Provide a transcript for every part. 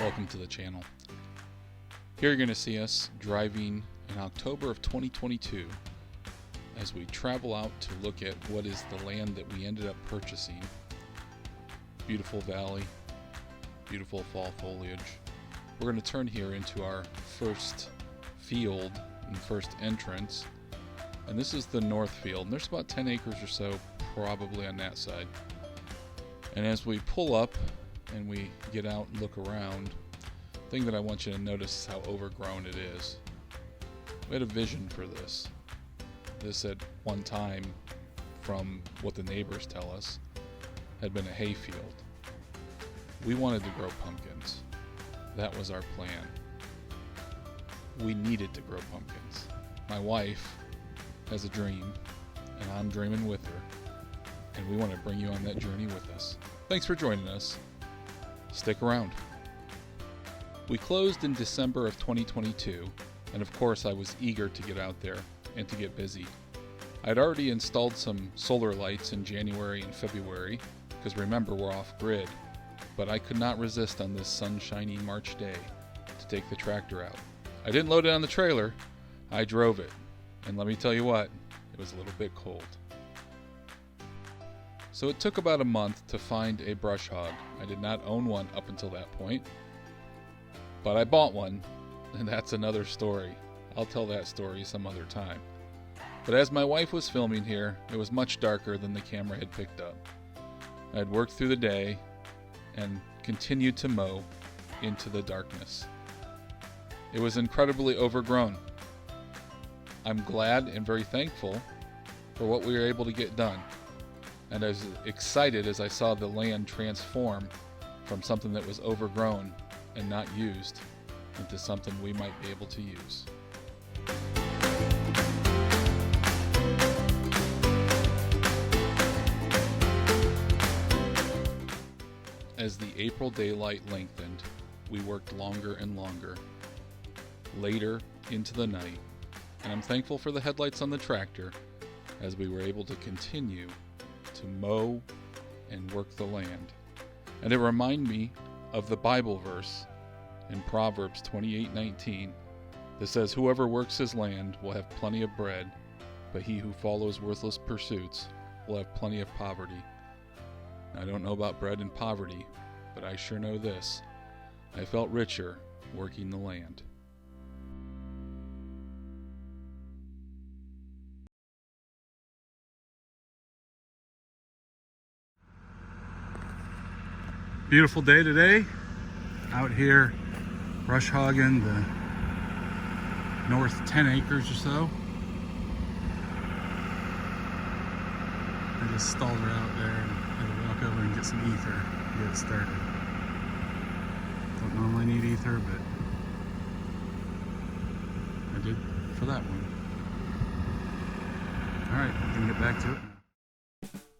welcome to the channel. Here you're going to see us driving in October of 2022 as we travel out to look at what is the land that we ended up purchasing. Beautiful valley, beautiful fall foliage. We're going to turn here into our first field and first entrance, and this is the north field, and there's about 10 acres or so probably on that side. And as we pull up and we get out and look around, the thing that I want you to notice is how overgrown it is. We had a vision for this. This at one time, from what the neighbors tell us, had been a hay field. We wanted to grow pumpkins. That was our plan. We needed to grow pumpkins. My wife has a dream, and I'm dreaming with her, and we want to bring you on that journey with us. Thanks for joining us. Stick around. We closed in December of 2022, and of course I was eager to get out there and to get busy. I'd already installed some solar lights in January and February, because remember, we're off grid, but I could not resist on this sunshiny March day to take the tractor out. I didn't load it on the trailer, I drove it, and let me tell you what, it was a little bit cold. So it took about a month to find a brush hog. I did not own one up until that point, but I bought one, and that's another story. I'll tell that story some other time. But as my wife was filming here, it was much darker than the camera had picked up. I had worked through the day and continued to mow into the darkness. It was incredibly overgrown. I'm glad and very thankful for what we were able to get done. And I was excited as I saw the land transform from something that was overgrown and not used into something we might be able to use. As the April daylight lengthened, we worked longer and longer, later into the night, and I'm thankful for the headlights on the tractor as we were able to continue to mow and work the land. And it reminded me of the Bible verse in Proverbs 28:19 that says, "Whoever works his land will have plenty of bread, but he who follows worthless pursuits will have plenty of poverty." I don't know about bread and poverty, but I sure know this: I felt richer working the land. Beautiful day today, out here brush hogging the north 10 acres or so. I just stalled her out there and had to walk over and get some ether to get it started. Don't normally need ether, but I did for that one. Alright, we can get back to it now.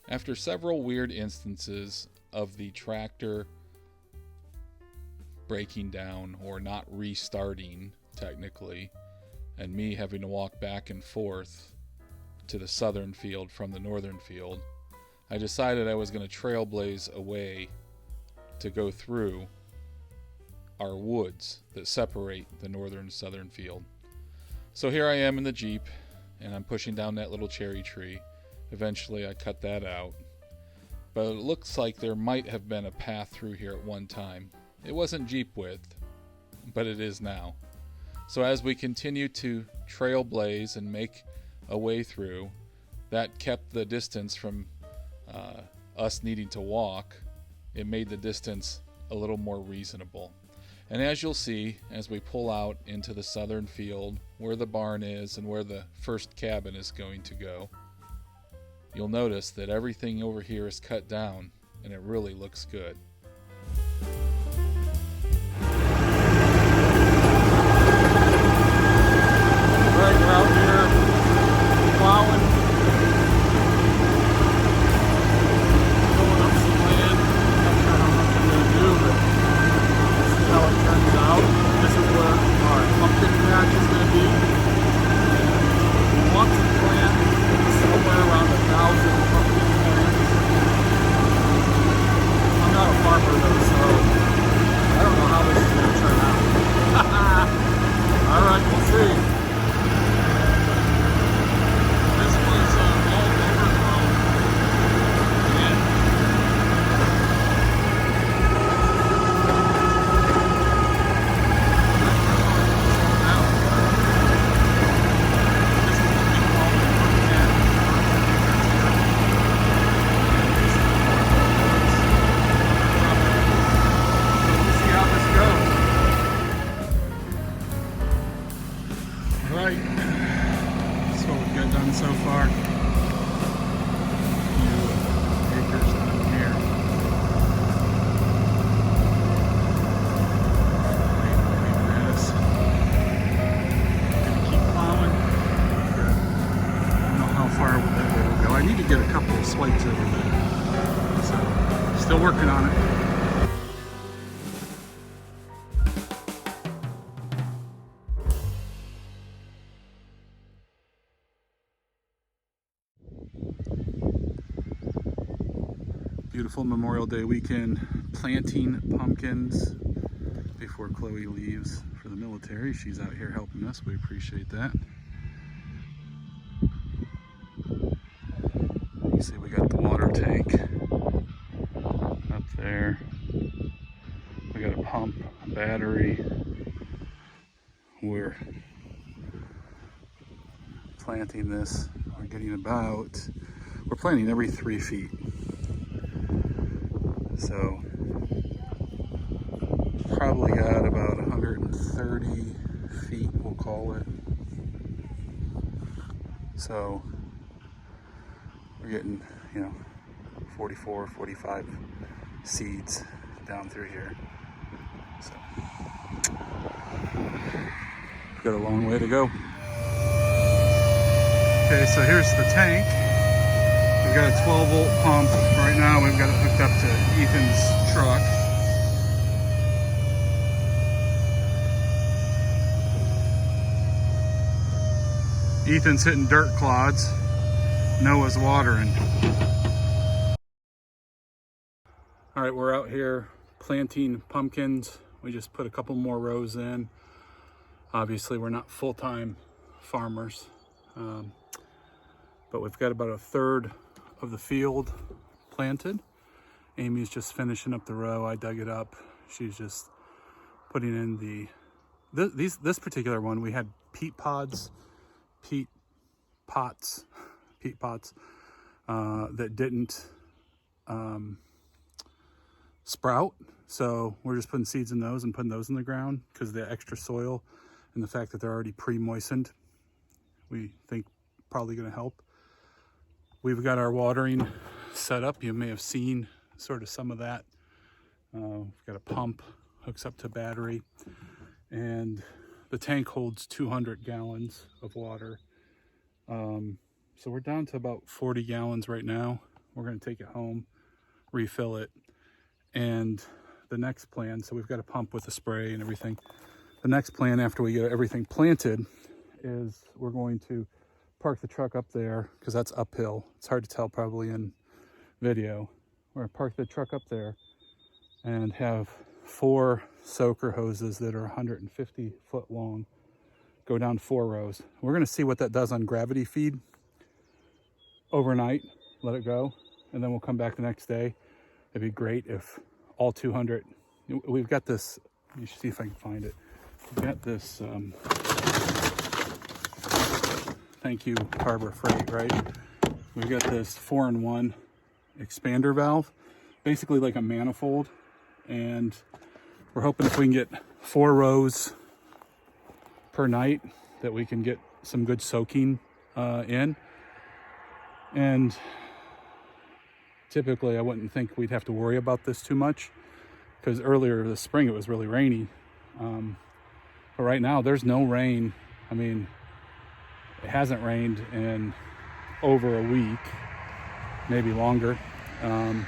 After several weird instances of the tractor breaking down or not restarting technically, and me having to walk back and forth to the southern field from the northern field, I decided I was going to trailblaze a way to go through our woods that separate the northern and southern field. So here I am in the Jeep, and I'm pushing down that little cherry tree. Eventually I cut that out, but it looks like there might have been a path through here at one time. It wasn't Jeep width, but it is now. So as we continue to trailblaze and make a way through, that kept the distance from us needing to walk. It made the distance a little more reasonable. And as you'll see, as we pull out into the southern field, where the barn is and where the first cabin is going to go, you'll notice that everything over here is cut down, and it really looks good. Alright, we're out here plowing, going up some land. Not sure how much I'm going to do, but this is how it turns out. This is where our pumpkin patch is going to be. We want to plant somewhere around 1,000 pumpkin plants. I'm not a still working on it. Beautiful Memorial Day weekend, planting pumpkins before Chloe leaves for the military. She's out here helping us. We appreciate that. You see we got the water tank up there. We got a pump, a battery. We're planting this. We're planting every 3 feet. So probably got about 130 feet, we'll call it. So we're getting, 44, 45 seeds down through here. So we've got a long way to go. Okay, so here's the tank. We've got a 12-volt pump. Right now we've got it hooked up to Ethan's truck. Ethan's hitting dirt clods. Noah's watering. All right, we're out here planting pumpkins. We just put a couple more rows in. Obviously, we're not full-time farmers, but we've got about a third of the field planted. Amy's just finishing up the row. I dug it up. She's just putting in this particular one. We had peat pots that didn't sprout. So we're just putting seeds in those and putting those in the ground because the extra soil and the fact that they're already pre-moistened, we think probably going to help. We've got our watering set up. You may have seen sort of some of that. We've got a pump, hooks up to battery, and the tank holds 200 gallons of water. So we're down to about 40 gallons right now. We're going to take it home, refill it, and the next plan, so we've got a pump with a spray and everything. The next plan after we get everything planted is we're going to park the truck up there because that's uphill. It's hard to tell probably in video. We're gonna park the truck up there and have 4 soaker hoses that are 150 foot long, go down 4 rows. We're gonna see what that does on gravity feed overnight, let it go, and then we'll come back the next day. It'd be great if all 200, we've got this, you should see if I can find it. We've got this, thank you Harbor Freight, right? We've got this 4-in-1 expander valve, basically like a manifold, and we're hoping if we can get 4 rows per night that we can get some good soaking in. And typically I wouldn't think we'd have to worry about this too much because earlier this spring it was really rainy. But right now there's no rain. I mean, it hasn't rained in over a week, maybe longer. And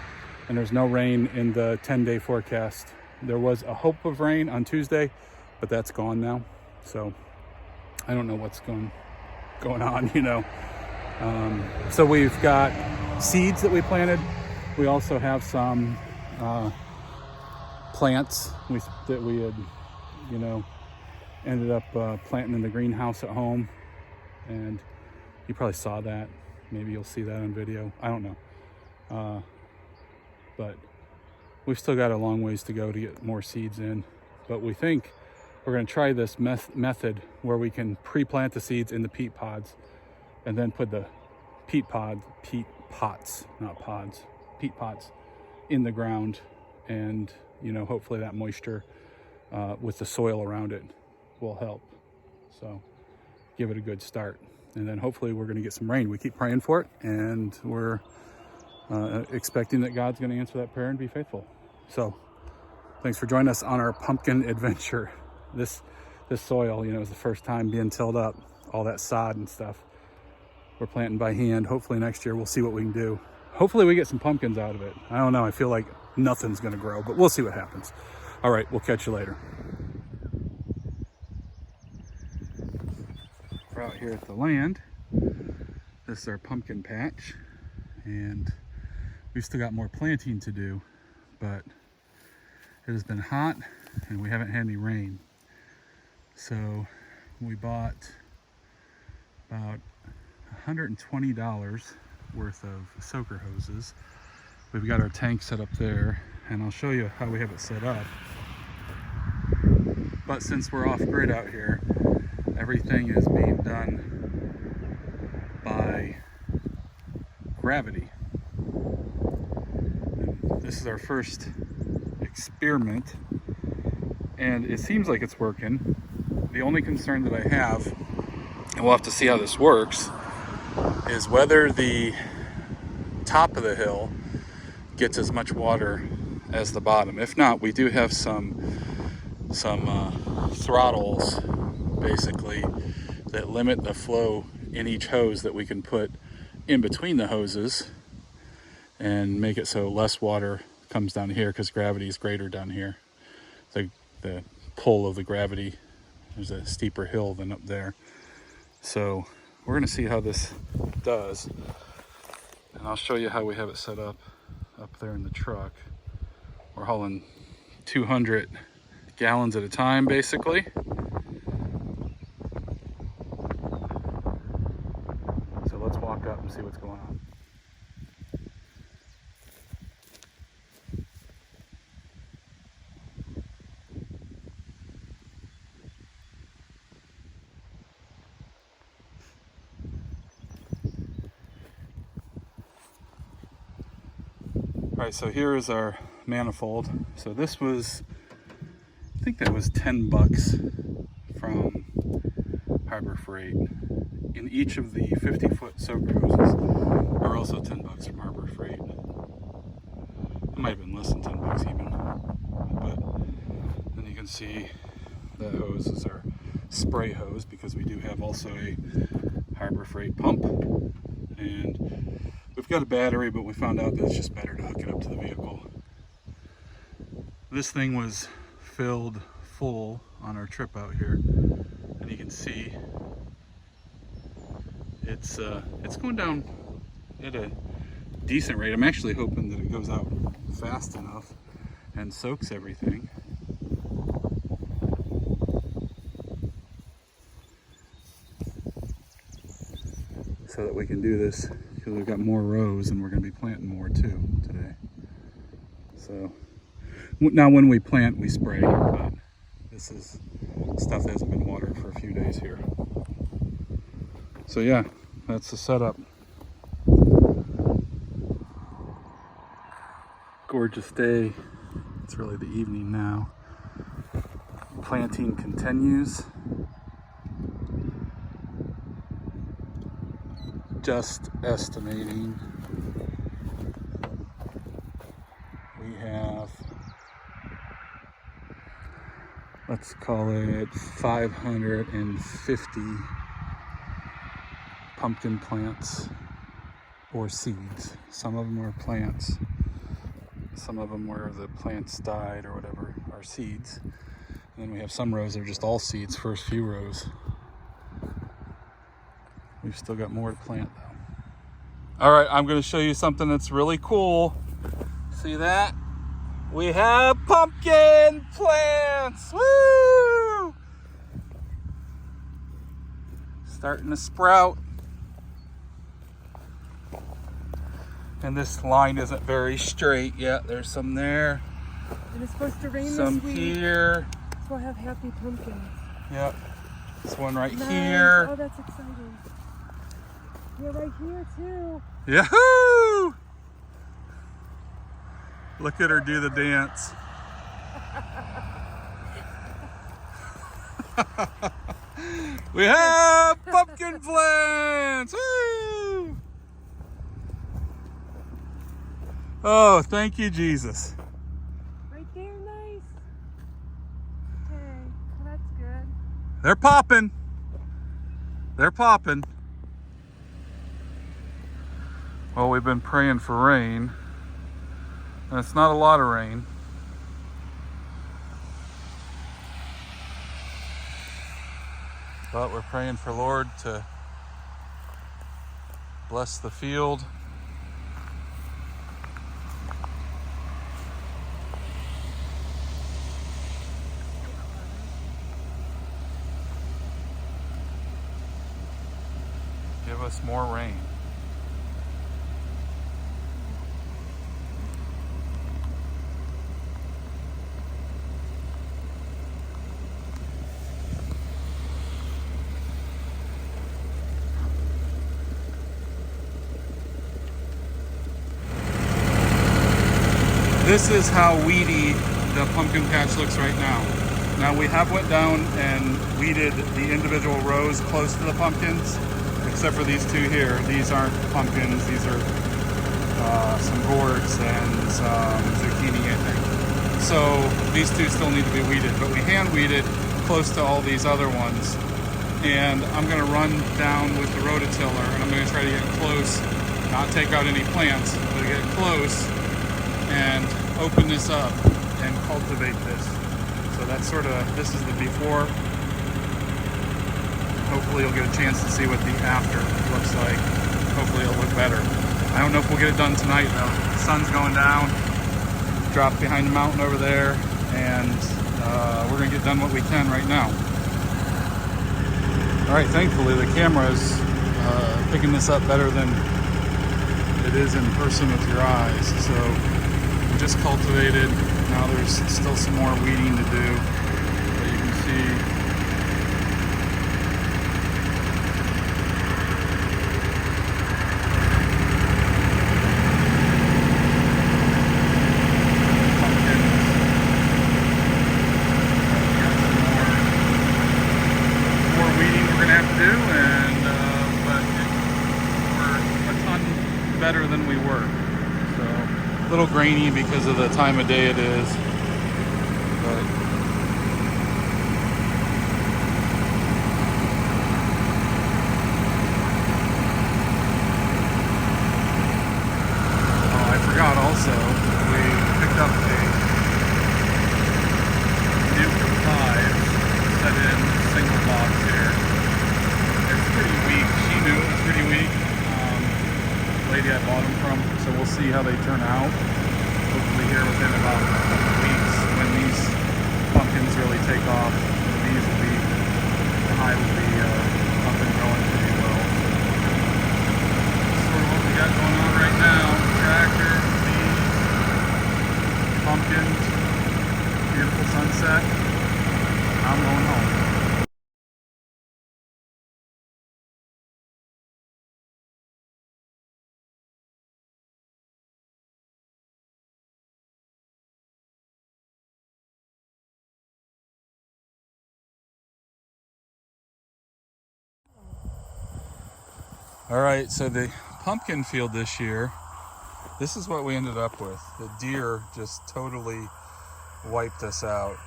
there's no rain in the 10-day forecast. There was a hope of rain on Tuesday, but that's gone now. So I don't know what's going on, So we've got seeds that we planted. We also have some plants that we had, ended up planting in the greenhouse at home. And you probably saw that. Maybe you'll see that on video. I don't know. But we've still got a long ways to go to get more seeds in. But we think we're going to try this method where we can pre-plant the seeds in the peat pods and then put the peat pots in the ground. And, hopefully that moisture with the soil around it will help. So give it a good start. And then hopefully we're going to get some rain. We keep praying for it, and we're expecting that God's going to answer that prayer and be faithful. So thanks for joining us on our pumpkin adventure. This soil, is the first time being tilled up, all that sod and stuff. We're planting by hand. Hopefully next year we'll see what we can do. Hopefully we get some pumpkins out of it. I don't know. I feel like nothing's going to grow, but we'll see what happens. All right, we'll catch you later. We're out here at the land. This is our pumpkin patch, and we've still got more planting to do, but it has been hot and we haven't had any rain. So we bought about $120 worth of soaker hoses. We've got our tank set up there, and I'll show you how we have it set up. But since we're off grid out here, everything is being done by gravity. And this is our first experiment, and it seems like it's working. The only concern that I have, and we'll have to see how this works, is whether the top of the hill gets as much water as the bottom. If not, we do have some throttles basically that limit the flow in each hose that we can put in between the hoses and make it so less water comes down here because gravity is greater down here. The pull of the gravity, there's a steeper hill than up there. So we're going to see how this does, and I'll show you how we have it set up there in the truck. We're hauling 200 gallons at a time basically. So let's walk up and see what's going on. All right, so here is our manifold. So this was, I think that was $10 from Harbor Freight. In each of the 50-foot soaker hoses are also $10 from Harbor Freight. It might have been less than $10 even. But then you can see that hose is our spray hose, because we do have also a Harbor Freight pump. And we've got a battery, but we found out that it's just better to hook it up to the vehicle. This thing was filled full on our trip out here, and you can see it's going down at a decent rate. I'm actually hoping that it goes out fast enough and soaks everything. So that we can do this, because we've got more rows and we're going to be planting more too today. So now when we plant, we spray, but this is stuff that hasn't been watered for a few days here. So yeah, that's the setup. Gorgeous day. It's really the evening now. Planting continues. Just estimating, we have, let's call it 550 pumpkin plants or seeds. Some of them are plants, some of them where the plants died or whatever are seeds, and then we have some rows that are just all seeds, first few rows. We've still got more to plant though. All right, I'm going to show you something that's really cool. See that? We have pumpkin plants. Woo! Starting to sprout. And this line isn't very straight yet. There's some there. And it's supposed to rain some this week. Here. So we'll have happy pumpkins. Yep. This one right Nice. here. Oh, that's exciting. Yeah, right here too. Yahoo! Look at her do the dance. We have pumpkin plants! Woo! Oh, thank you, Jesus. Right there, nice. Okay, well, that's good. They're popping. They're popping. Well, we've been praying for rain. And it's not a lot of rain. But we're praying for Lord to bless the field. Give us more rain. This is how weedy the pumpkin patch looks right now. Now we have went down and weeded the individual rows close to the pumpkins, except for these two here. These aren't pumpkins, these are some gourds and some zucchini, I think. So these two still need to be weeded, but we hand weeded close to all these other ones. And I'm gonna run down with the rototiller and I'm gonna try to get close, not take out any plants, but get close and open this up and cultivate this. So that's sort of, this is the before. Hopefully you'll get a chance to see what the after looks like. Hopefully it'll look better. I don't know if we'll get it done tonight though. The sun's going down, dropped behind the mountain over there, and we're gonna get done what we can right now. All right, thankfully the camera is picking this up better than it is in person with your eyes. So we just cultivated. Now there's still some more weeding to do, but you can see better than we were. So a little grainy because of the time of day it is. But oh, I forgot also, we picked up a Nuke 5 set in single box here. It's pretty weak. She knew it was pretty weak. Lady I bought them from, so we'll see how they turn out. Hopefully here within about a couple of weeks when these pumpkins really take off, the bees will be, the hive will be up and going pretty well. That's sort of what we got going on right now. Tractor, bees, pumpkins, beautiful sunset. I'm going home. All right, so the pumpkin field this year, this is what we ended up with. The deer just totally wiped us out.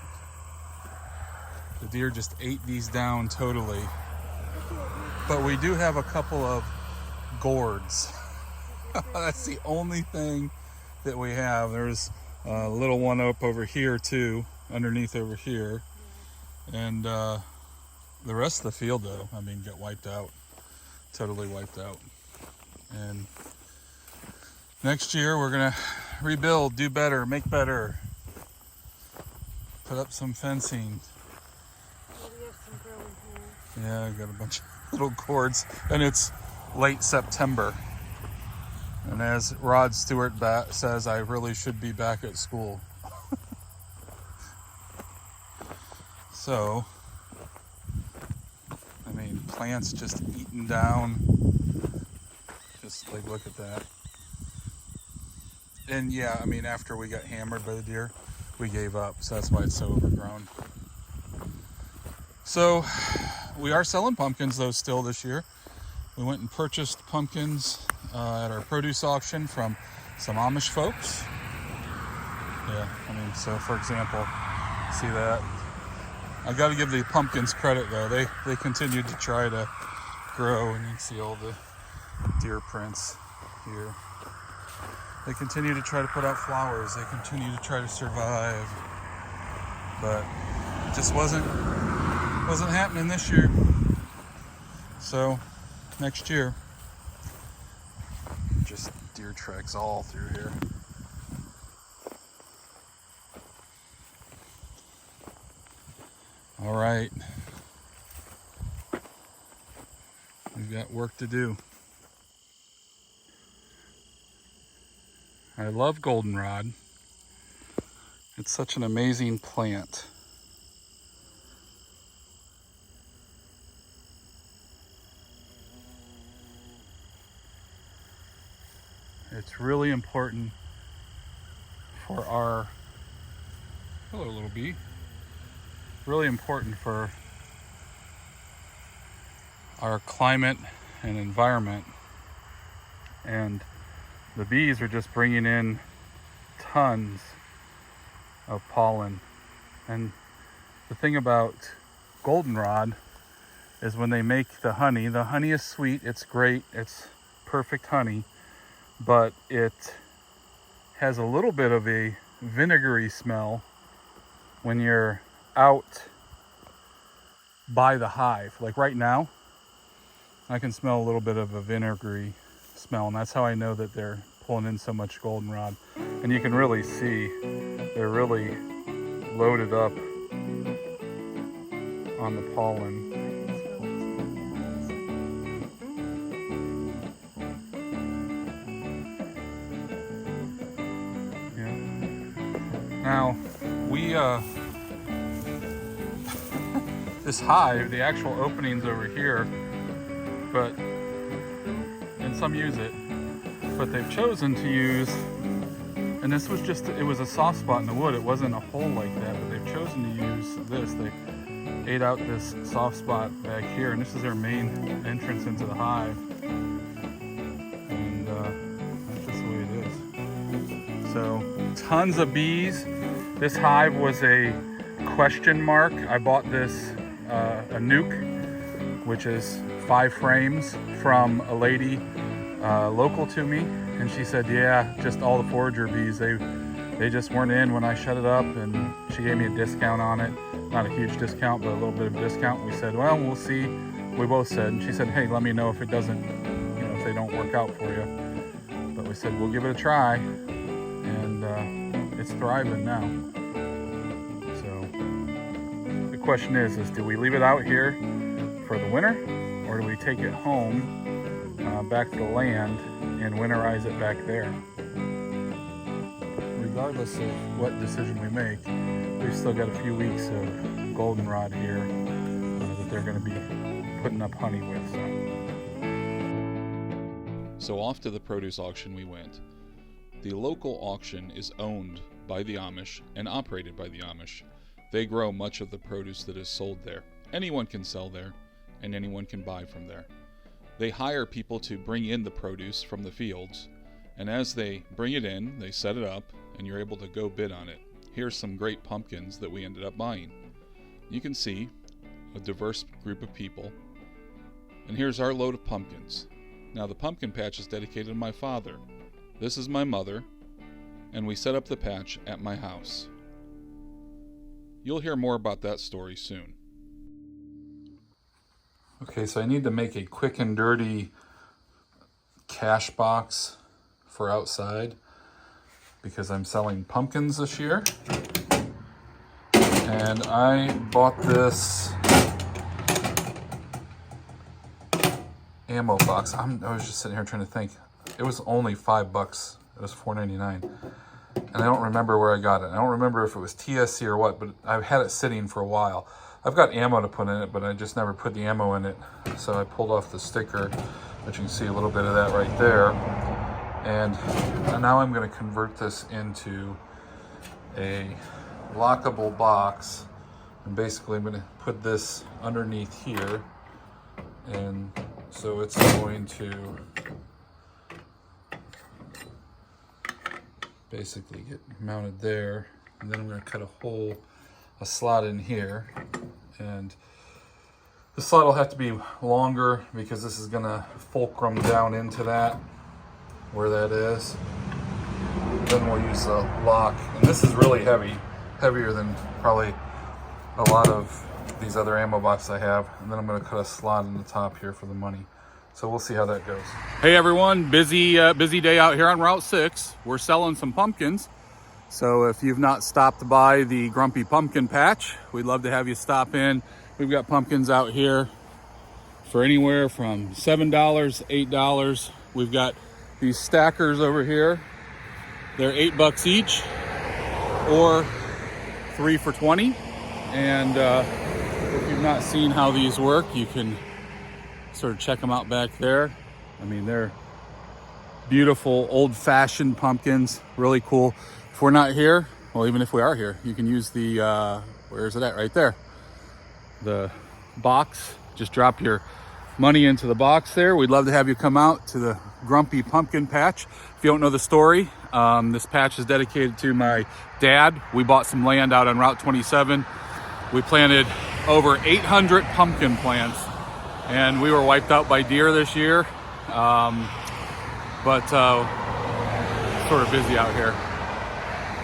The deer just ate these down totally. But we do have a couple of gourds. That's the only thing that we have. There's a little one up over here too, underneath over here. And the rest of the field though, I mean, got wiped out. Totally wiped out. And next year we're gonna rebuild, do better, make better, put up some fencing. Yeah, I got a bunch of little gourds, and it's late September. And as Rod Stewart says, I really should be back at school. So I mean, plants just eaten down. Just like, look at that. And yeah, I mean, after we got hammered by the deer, we gave up. So that's why it's so overgrown. So we are selling pumpkins though still this year. We went and purchased pumpkins at our produce auction from some Amish folks. Yeah, I mean, so for example, see that? I got to give the pumpkins credit though. They continued to try to grow, and you can see all the deer prints here. They continue to try to put out flowers. They continue to try to survive. But it just wasn't happening this year. So next year, just deer tracks all through here. All right. We've got work to do. I love goldenrod. It's such an amazing plant. It's really important for our, hello little bee, really important for our climate and environment. And the bees are just bringing in tons of pollen. And the thing about goldenrod is when they make the honey is sweet, it's great, it's perfect honey, but it has a little bit of a vinegary smell when you're out by the hive. Like right now, I can smell a little bit of a vinegary smell, and that's how I know that they're pulling in so much goldenrod. And you can really see they're really loaded up on the pollen. Yeah. Now we this hive, the actual opening's over here, but and some use it, but they've chosen to use, and this was just, it was a soft spot in the wood, it wasn't a hole like that, but they've chosen to use this. They ate out this soft spot back here, and this is their main entrance into the hive, and that's just the way it is. So tons of bees. This hive was a question mark. I bought this a nuke, which is 5 frames, from a lady local to me, and she said, yeah, just all the forager bees, they just weren't in when I shut it up, and she gave me a discount on it. Not a huge discount, but a little bit of a discount. We said, well, we'll see. We both said, and she said, hey, let me know if it doesn't, if they don't work out for you. But we said, we'll give it a try, and it's thriving now. So the question is do we leave it out here for the winter, or do we take it home back to the land and winterize it back there? Regardless of what decision we make, we've still got a few weeks of goldenrod here that they're going to be putting up honey with. So off to the produce auction we went. The local auction is owned by the Amish and operated by the Amish. They grow much of the produce that is sold there. Anyone can sell there, and anyone can buy from there. They hire people to bring in the produce from the fields, and as they bring it in, they set it up, and you're able to go bid on it. Here's some great pumpkins that we ended up buying. You can see a diverse group of people, and here's our load of pumpkins. Now the pumpkin patch is dedicated to my father. This is my mother, and we set up the patch at my house. You'll hear more about that story soon. Okay, so I need to make a quick and dirty cash box for outside because I'm selling pumpkins this year. And I bought this ammo box. I was just sitting here trying to think. It was only $5. It was $4.99. And I don't remember where I got it. I don't remember if it was TSC or what, but I've had it sitting for a while. I've got ammo to put in it, but I just never put the ammo in it. So I pulled off the sticker, which you can see a little bit of that right there. And now I'm going to convert this into a lockable box. And basically I'm going to put this underneath here. And so it's going to basically get mounted there. And then I'm going to cut a slot in here, and the slot will have to be longer because this is going to fulcrum down into that, where that is. then we'll use the lock. And this is really heavy, heavier than probably a lot of these other ammo boxes I have. And then I'm going to cut a slot in the top here for the money. So we'll see how that goes. Hey everyone, busy day out here on Route 6. We're selling some pumpkins. So if you've not stopped by the Grumpy Pumpkin Patch, we'd love to have you stop in. We've got pumpkins out here for anywhere from $7, $8. We've got these stackers over here. They're $8 each, or 3 for $20. And if you've not seen how these work, you can sort of check them out back there. I mean, they're beautiful, old-fashioned pumpkins, really cool. If we're not here, well, even if we are here, you can use the, where is it at? Right there. The box. Just drop your money into the box there. We'd love to have you come out to the Grumpy Pumpkin Patch. If you don't know the story, this patch is dedicated to my dad. We bought some land out on Route 27. We planted over 800 pumpkin plants, and we were wiped out by deer this year. But sort of busy out here.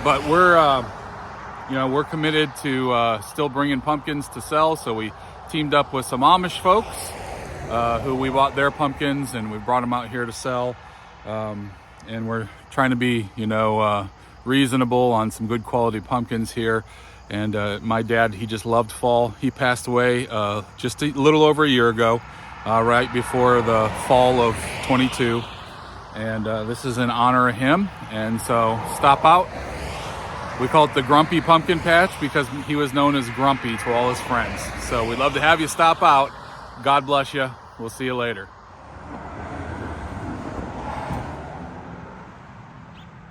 But we're committed to still bringing pumpkins to sell. So we teamed up with some Amish folks who we bought their pumpkins, and we brought them out here to sell. And we're trying to be, reasonable on some good quality pumpkins here. And my dad, he just loved fall. He passed away just a little over a year ago, right before the fall of 22. And this is in honor of him. And so stop out. We call it the Grumpy Pumpkin Patch because he was known as Grumpy to all his friends. So we'd love to have you stop out. God bless you. We'll see you later.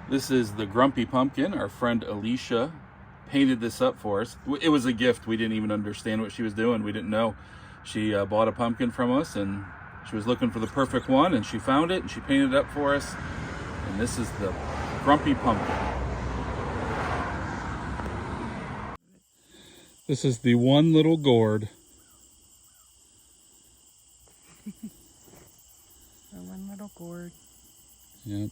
This is the Grumpy Pumpkin. Our friend Alicia painted this up for us. It was a gift. We didn't even understand what she was doing. We didn't know. She bought a pumpkin from us, and she was looking for the perfect one, and she found it, and she painted it up for us. And this is the Grumpy Pumpkin. This is the one little gourd. The one little gourd. Yep.